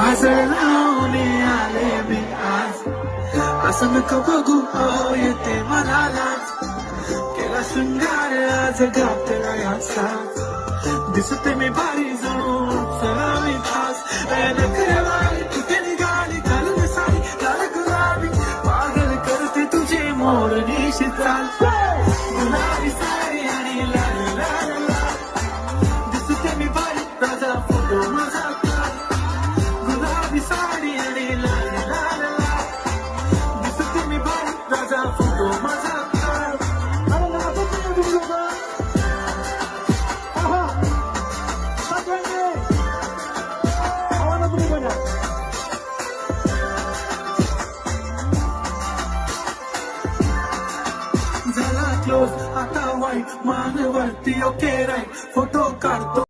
काजळावणे आले मी आज, असं नको बघू हो येते मला लाज. केला शृंगार आज घातला याचा, दिसते मी भारी जणू चला मी खास. नखरेवाली कुठे निघाली घालून साडी लाल गुलाबी, पागल करते तुझे मोरनीशी चाल. गुलाबी साडी आणि लाल लाल लाल, दिसते मी भारी ताजा फोटो माझा काढ. गुलाबी साडी आणि लाल लाल लाल, दिसते मी भारी ताजा फोटो माझा काढ. झाला क्लोज आता वाईट मानवरती ओके राईट फोटो काढतो.